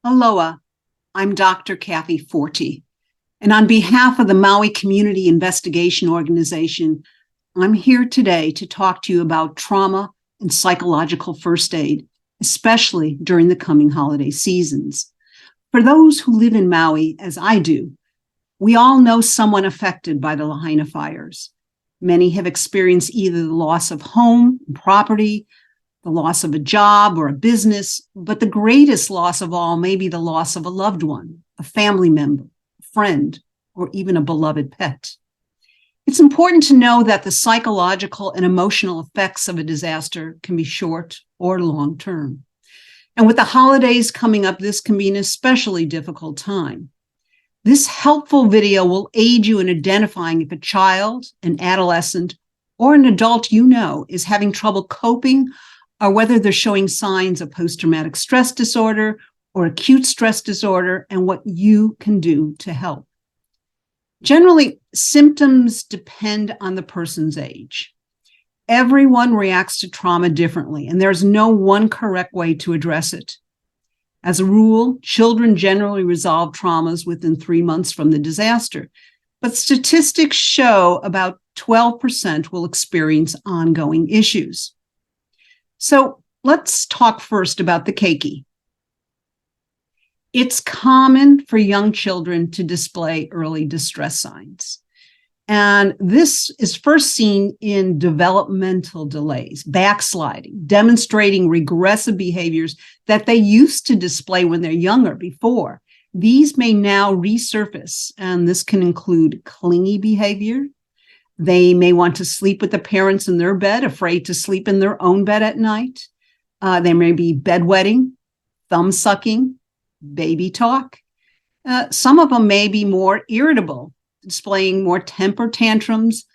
Aloha, I'm Dr. Kathy Forte, and on behalf of the Maui Community Investigation Organization, I'm here today to talk to you about trauma and psychological first aid, especially during the coming holiday seasons. For those who live in Maui, as I do, we all know someone affected by the Lahaina fires. Many have experienced either the loss of home and property, the loss of a job or a business, but the greatest loss of all may be the loss of a loved one, a family member, a friend, or even a beloved pet. It's important to know that the psychological and emotional effects of a disaster can be short or long term. And with the holidays coming up, this can be an especially difficult time. This helpful video will aid you in identifying if a child, an adolescent, or an adult you know is having trouble coping, or whether they're showing signs of post-traumatic stress disorder or acute stress disorder, and what you can do to help. Generally, symptoms depend on the person's age. Everyone reacts to trauma differently, and there's no one correct way to address it. As a rule, children generally resolve traumas within 3 months from the disaster, but statistics show about 12% will experience ongoing issues. So let's talk first about the keiki. It's common for young children to display early distress signs. And this is first seen in developmental delays, backsliding, demonstrating regressive behaviors that they used to display when they're younger before. These may now resurface, and this can include clingy behavior. They may want to sleep with the parents in their bed, afraid to sleep in their own bed at night. They may be bedwetting, thumb sucking, baby talk. Some of them may be more irritable, displaying more temper tantrums,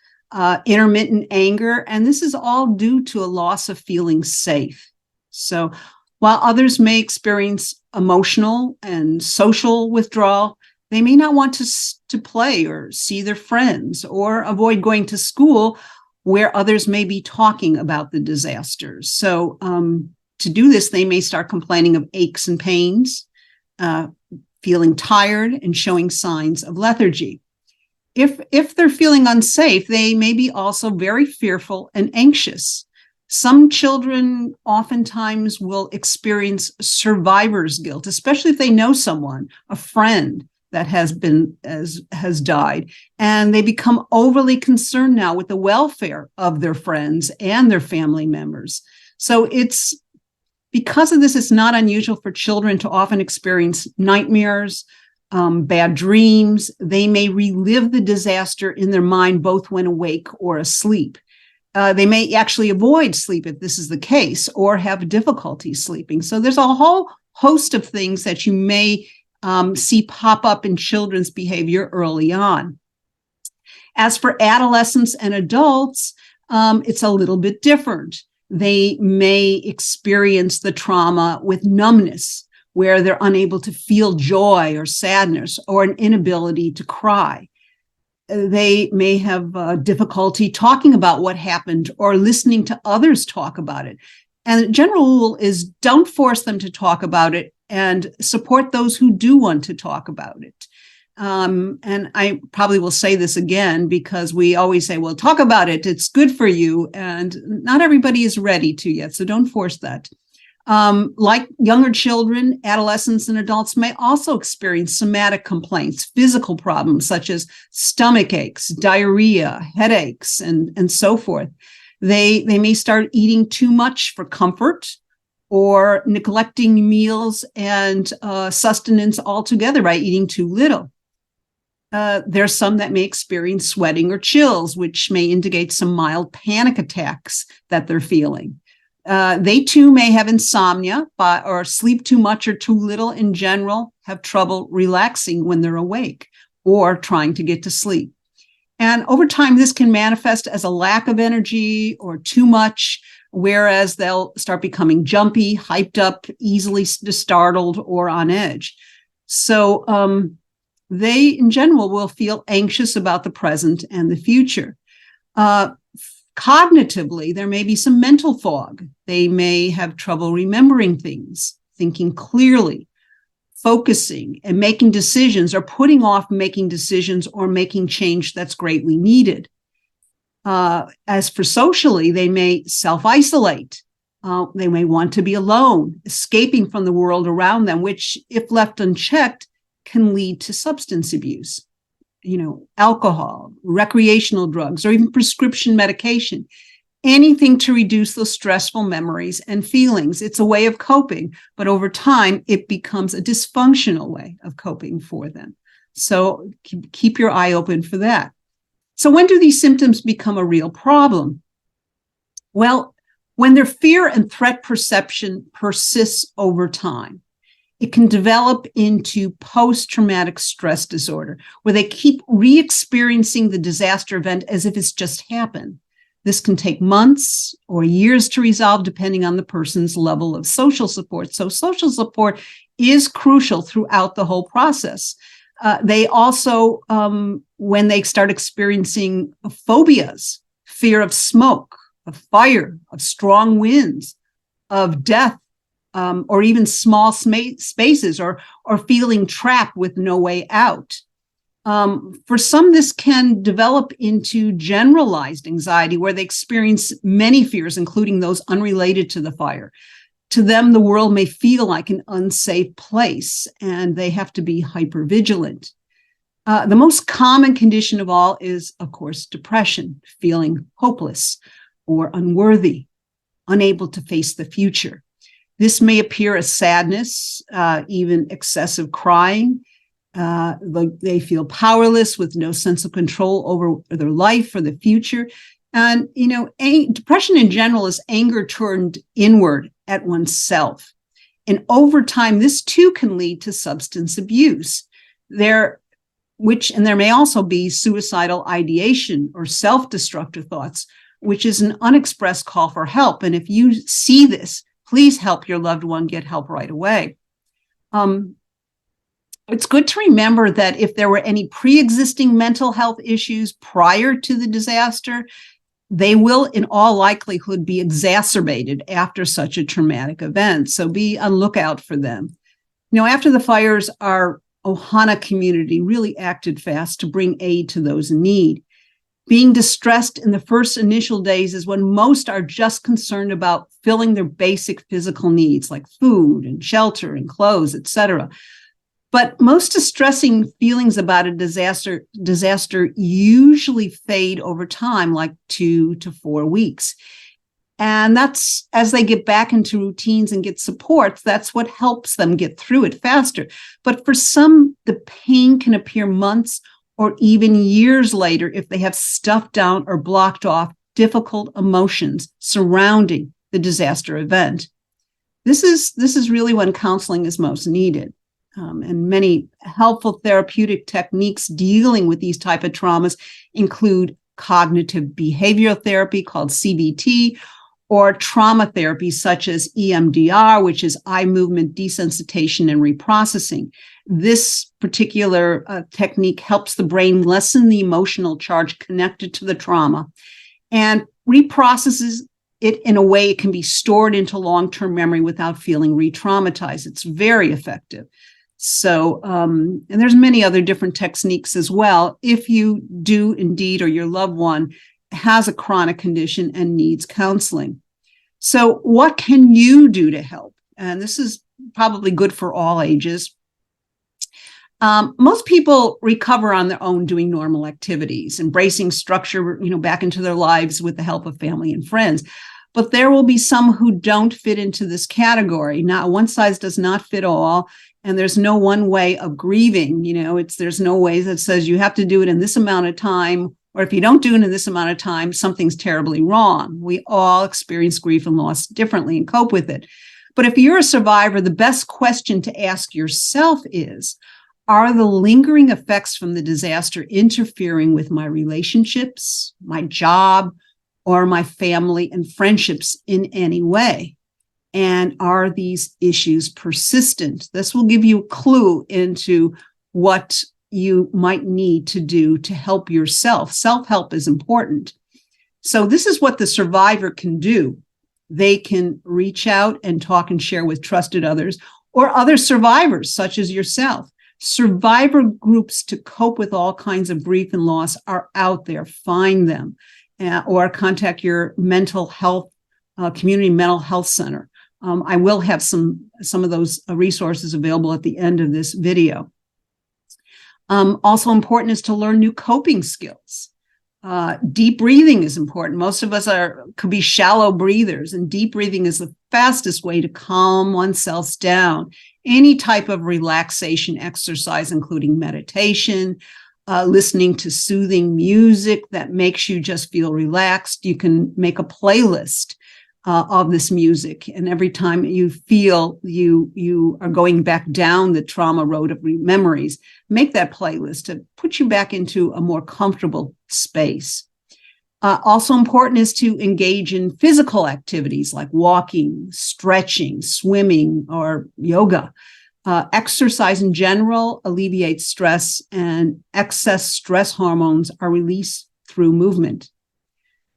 intermittent anger, and this is all due to a loss of feeling safe. So while others may experience emotional and social withdrawal, they may not want to play or see their friends or avoid going to school where others may be talking about the disasters. So to do this, they may start complaining of aches and pains, feeling tired, and showing signs of lethargy. If they're feeling unsafe, they may be also very fearful and anxious. Some children oftentimes will experience survivor's guilt, especially if they know someone, a friend, that has died, and they become overly concerned now with the welfare of their friends and their family members. So it's because of this, it's not unusual for children to often experience nightmares, bad dreams. They may relive the disaster in their mind, both when awake or asleep. They may actually avoid sleep if this is the case, or have difficulty sleeping. So there's a whole host of things that you may see pop up in children's behavior early on. As for adolescents and adults, it's a little bit different. They may experience the trauma with numbness, where they're unable to feel joy or sadness or an inability to cry. They may have difficulty talking about what happened or listening to others talk about it. And the general rule is don't force them to talk about it, and support those who do want to talk about it. And I probably will say this again, because we always say, well, talk about it, it's good for you. And not everybody is ready to yet, so don't force that. Like younger children, adolescents and adults may also experience somatic complaints, physical problems such as stomach aches, diarrhea, headaches, and so forth. They may start eating too much for comfort, or neglecting meals and sustenance altogether by eating too little. There's some that may experience sweating or chills, which may indicate some mild panic attacks that they're feeling. They too may have insomnia, or sleep too much or too little in general, have trouble relaxing when they're awake or trying to get to sleep. And over time, this can manifest as a lack of energy or too much, whereas they'll start becoming jumpy, hyped up, easily startled, or on edge. So they, in general, will feel anxious about the present and the future. Cognitively, there may be some mental fog. They may have trouble remembering things, thinking clearly, focusing and making decisions, or putting off making decisions or making change that's greatly needed. As for socially, they may self-isolate. They may want to be alone, escaping from the world around them, which, if left unchecked, can lead to substance abuse. Alcohol, recreational drugs, or even prescription medication. Anything to reduce those stressful memories and feelings. It's a way of coping, but over time, it becomes a dysfunctional way of coping for them. So keep your eye open for that. So when do these symptoms become a real problem? Well, when their fear and threat perception persists over time. It can develop into post-traumatic stress disorder, where they keep re-experiencing the disaster event as if it's just happened. This can take months or years to resolve, depending on the person's level of social support. So social support is crucial throughout the whole process. They also, when they start experiencing phobias, fear of smoke, of fire, of strong winds, of death, or even small spaces, or feeling trapped with no way out. For some, this can develop into generalized anxiety, where they experience many fears, including those unrelated to the fire. To them, the world may feel like an unsafe place, and they have to be hypervigilant. The most common condition of all is, of course, depression, feeling hopeless or unworthy, unable to face the future. This may appear as sadness, even excessive crying. They feel powerless with no sense of control over their life or the future. And, depression in general is anger turned inward at oneself. And over time, this too can lead to substance abuse. There may also be suicidal ideation or self-destructive thoughts, which is an unexpressed call for help. And if you see this, please help your loved one get help right away. It's good to remember that if there were any pre-existing mental health issues prior to the disaster, they will in all likelihood be exacerbated after such a traumatic event. So be on lookout for them. After the fires, our Ohana community really acted fast to bring aid to those in need. Being distressed in the first initial days is when most are just concerned about filling their basic physical needs, like food and shelter and clothes, etc. But most distressing feelings about a disaster usually fade over time, like 2 to 4 weeks. And that's as they get back into routines and get supports, that's what helps them get through it faster. But for some, the pain can appear months or even years later if they have stuffed down or blocked off difficult emotions surrounding the disaster event. This is really when counseling is most needed. And many helpful therapeutic techniques dealing with these type of traumas include cognitive behavioral therapy, called CBT, or trauma therapy such as EMDR, which is eye movement desensitization and reprocessing. This particular technique helps the brain lessen the emotional charge connected to the trauma and reprocesses it in a way it can be stored into long-term memory without feeling re-traumatized. It's very effective. So, and there's many other different techniques as well, if you do indeed, or your loved one has a chronic condition and needs counseling. So what can you do to help? And this is probably good for all ages. Most people recover on their own doing normal activities, embracing structure, back into their lives with the help of family and friends. But there will be some who don't fit into this category. Now, one size does not fit all. And there's no one way of grieving. There's no way that says you have to do it in this amount of time, or if you don't do it in this amount of time, something's terribly wrong. We all experience grief and loss differently and cope with it. But if you're a survivor, the best question to ask yourself is, are the lingering effects from the disaster interfering with my relationships, my job, or my family and friendships in any way? And are these issues persistent? This will give you a clue into what you might need to do to help yourself. Self-help is important. So this is what the survivor can do. They can reach out and talk and share with trusted others, or other survivors, such as yourself. Survivor groups to cope with all kinds of grief and loss are out there. Find them, or contact your mental health, community mental health center. I will have some of those resources available at the end of this video. Also important is to learn new coping skills. Deep breathing is important. Most of us could be shallow breathers, and deep breathing is the fastest way to calm oneself down. Any type of relaxation exercise, including meditation, listening to soothing music that makes you just feel relaxed. You can make a playlist of this music, and every time you feel you are going back down the trauma road of memories, make that playlist to put you back into a more comfortable space. Also important is to engage in physical activities like walking, stretching, swimming, or yoga. Exercise in general alleviates stress, and excess stress hormones are released through movement.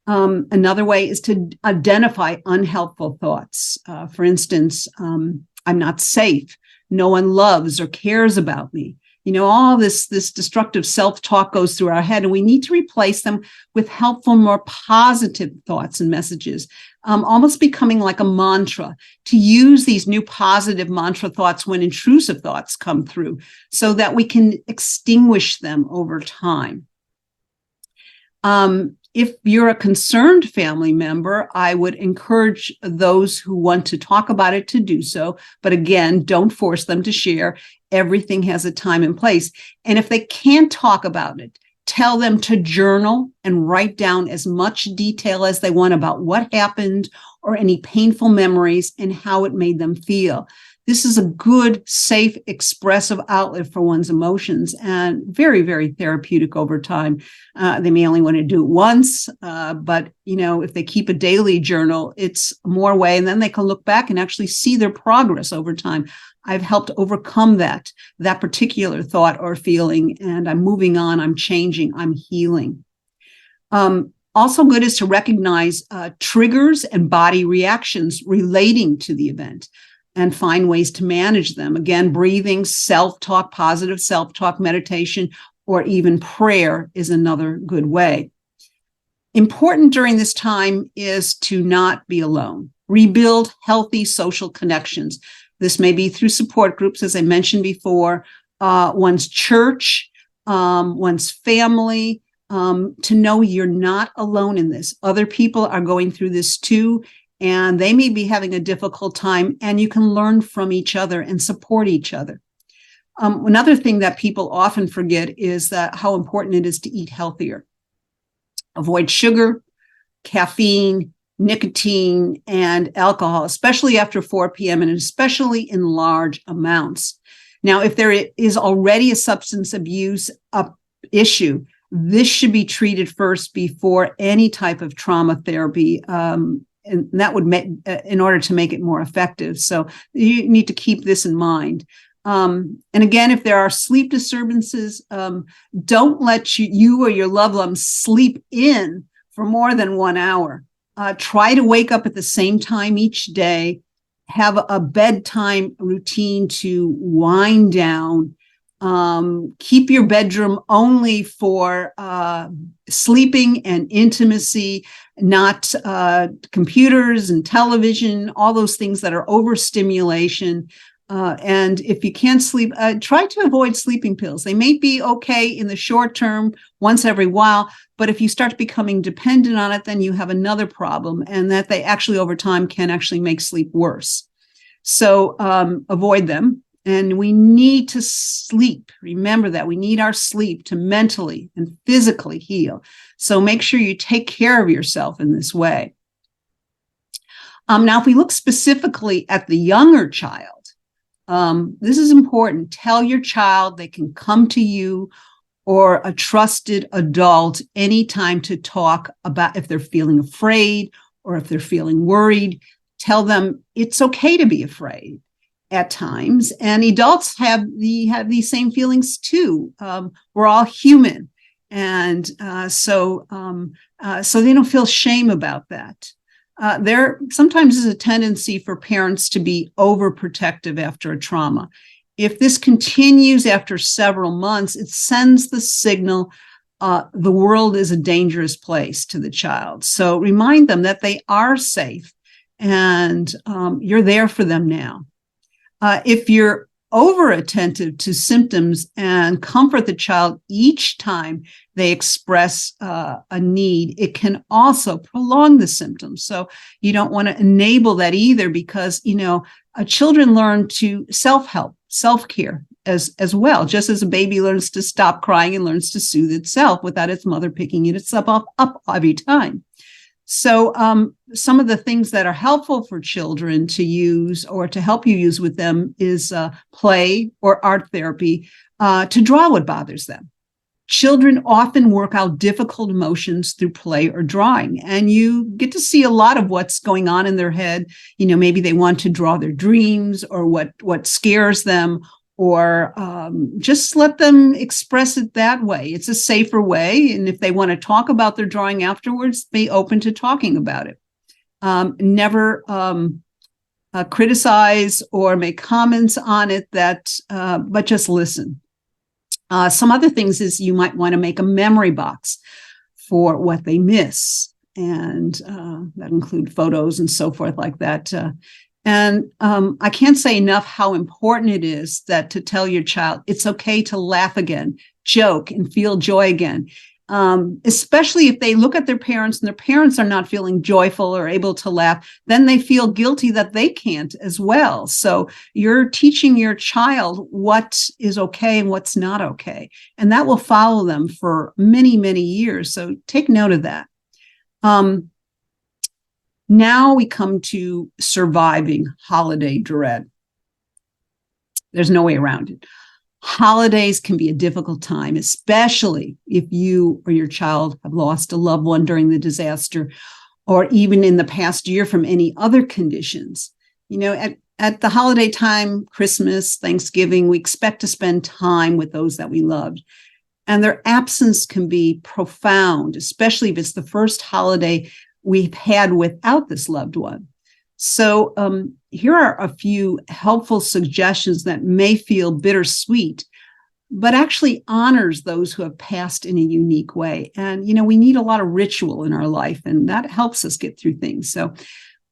Another way is to identify unhelpful thoughts. For instance, I'm not safe. No one loves or cares about me. All this destructive self-talk goes through our head, and we need to replace them with helpful, more positive thoughts and messages, almost becoming like a mantra, to use these new positive mantra thoughts when intrusive thoughts come through so that we can extinguish them over time. If you're a concerned family member, I would encourage those who want to talk about it to do so. But again, don't force them to share. Everything has a time and place. And if they can't talk about it, tell them to journal and write down as much detail as they want about what happened or any painful memories and how it made them feel. This is a good, safe, expressive outlet for one's emotions, and very, very therapeutic over time. They may only want to do it once, but if they keep a daily journal, it's more way, and then they can look back and actually see their progress over time. I've helped overcome that particular thought or feeling, and I'm moving on, I'm changing, I'm healing. Also good is to recognize triggers and body reactions relating to the event, and find ways to manage them. Again, breathing, self-talk, positive self-talk, meditation, or even prayer is another good way. Important during this time is to not be alone. Rebuild healthy social connections. This may be through support groups, as I mentioned before, one's church, one's family, to know you're not alone in this. Other people are going through this too, and they may be having a difficult time, and you can learn from each other and support each other. Another thing that people often forget is that how important it is to eat healthier. Avoid sugar, caffeine, nicotine, and alcohol, especially after 4 p.m. and especially in large amounts. Now, if there is already a substance abuse issue, this should be treated first before any type of trauma therapy. And that would make, in order to make it more effective. So you need to keep this in mind. And again, if there are sleep disturbances, don't let you or your loved ones sleep in for more than 1 hour. Try to wake up at the same time each day. Have a bedtime routine to wind down. Keep your bedroom only for sleeping and intimacy, not computers and television, all those things that are overstimulation. And if you can't sleep, try to avoid sleeping pills. They may be okay in the short term, once every while, but if you start becoming dependent on it, then you have another problem, and that they actually over time can actually make sleep worse. So avoid them. And we need to sleep. Remember that we need our sleep to mentally and physically heal. So make sure you take care of yourself in this way. Now, if we look specifically at the younger child, this is important. Tell your child they can come to you or a trusted adult anytime to talk about if they're feeling afraid or if they're feeling worried. Tell them it's okay to be afraid at times, and adults have these same feelings too. We're all human, and so they don't feel shame about that. there sometimes is a tendency for parents to be overprotective after a trauma. If this continues after several months, it sends the signal the world is a dangerous place to the child. So remind them that they are safe and you're there for them now. If you're over attentive to symptoms and comfort the child each time they express a need, it can also prolong the symptoms. So you don't want to enable that either, because, children learn to self-help, self-care as well, just as a baby learns to stop crying and learns to soothe itself without its mother picking itself up every time. So some of the things that are helpful for children to use or to help you use with them is play or art therapy to draw what bothers them. Children often work out difficult emotions through play or drawing, and you get to see a lot of what's going on in their head. Maybe they want to draw their dreams or what scares them, or just let them express it that way. It's a safer way. And if they want to talk about their drawing afterwards, be open to talking about it. Never criticize or make comments on it, but just listen. Some other things is you might want to make a memory box for what they miss. And that include photos and so forth like that. And I can't say enough how important it is that to tell your child it's okay to laugh again, joke, and feel joy again, especially if they look at their parents and their parents are not feeling joyful or able to laugh, then they feel guilty that they can't as well. So you're teaching your child what is okay and what's not okay, and that will follow them for many, many years. So take note of that. Now we come to surviving holiday dread. There's no way around it. Holidays can be a difficult time, especially if you or your child have lost a loved one during the disaster, or even in the past year from any other conditions. At the holiday time, Christmas, Thanksgiving, we expect to spend time with those that we loved. And their absence can be profound, especially if it's the first holiday we've had without this loved one. So here are a few helpful suggestions that may feel bittersweet, but actually honors those who have passed in a unique way. And, we need a lot of ritual in our life, and that helps us get through things. So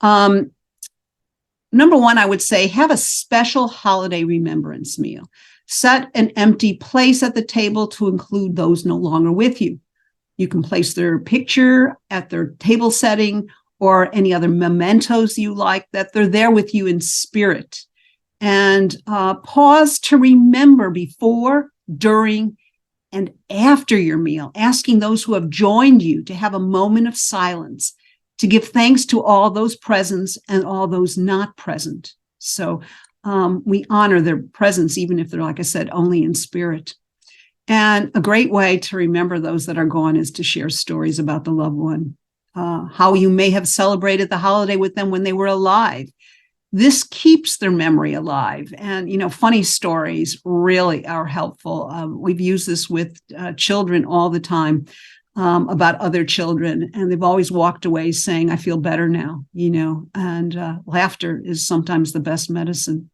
number one, I would say have a special holiday remembrance meal. Set an empty place at the table to include those no longer with you. You can place their picture at their table setting or any other mementos you like, that they're there with you in spirit. And pause to remember before, during, and after your meal, asking those who have joined you to have a moment of silence to give thanks to all those presents and all those not present. So we honor their presence, even if they're, like I said, only in spirit. And a great way to remember those that are gone is to share stories about the loved one, how you may have celebrated the holiday with them when they were alive. This keeps their memory alive. And, funny stories really are helpful. We've used this with children all the time about other children, and they've always walked away saying, I feel better now, and laughter is sometimes the best medicine.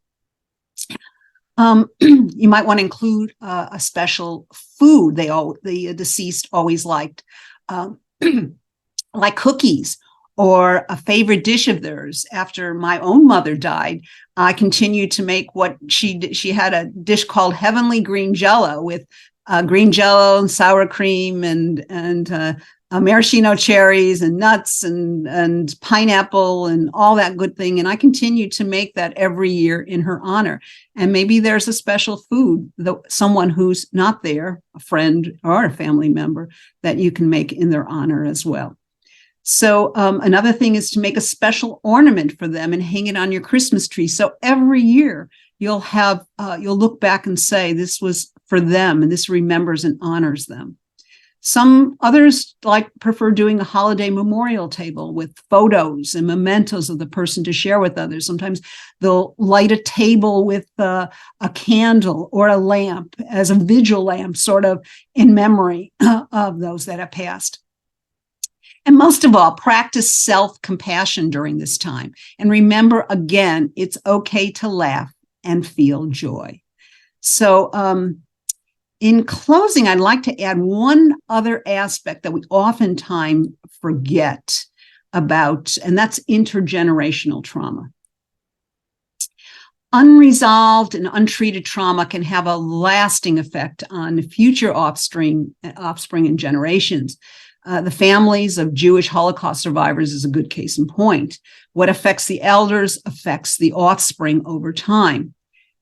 You might want to include a special food the deceased always liked, like cookies, or a favorite dish of theirs. After my own mother died, I continued to make what she did. She had a dish called Heavenly Green Jello with green Jello and sour cream and maraschino cherries and nuts and pineapple and all that good thing. And I continue to make that every year in her honor. And maybe there's a special food, someone who's not there, a friend or a family member, that you can make in their honor as well. So another thing is to make a special ornament for them and hang it on your Christmas tree. So every year you'll look back and say, this was for them, and this remembers and honors them. Some others prefer doing a holiday memorial table with photos and mementos of the person to share with others. Sometimes they'll light a table with a candle or a lamp as a vigil lamp, sort of in memory of those that have passed. And most of all, practice self-compassion during this time. And remember, again, it's okay to laugh and feel joy. So in closing, I'd like to add one other aspect that we oftentimes forget about, and that's intergenerational trauma. Unresolved and untreated trauma can have a lasting effect on future offspring and generations. The families of Jewish Holocaust survivors is a good case in point. What affects the elders affects the offspring over time.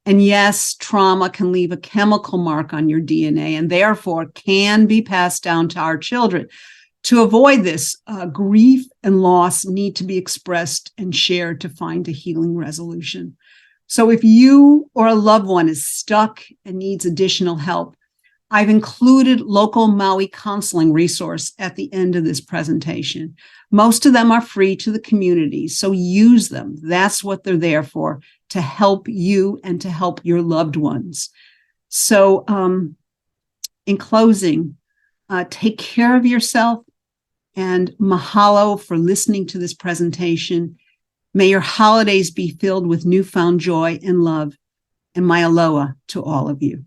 And yes, trauma can leave a chemical mark on your DNA and therefore can be passed down to our children. To avoid this, grief and loss need to be expressed and shared to find a healing resolution. So if you or a loved one is stuck and needs additional help, I've included local Maui counseling resource at the end of this presentation. Most of them are free to the community, so use them. That's what they're there for, to help you and to help your loved ones. So in closing, take care of yourself, and mahalo for listening to this presentation. May your holidays be filled with newfound joy and love, and my aloha to all of you.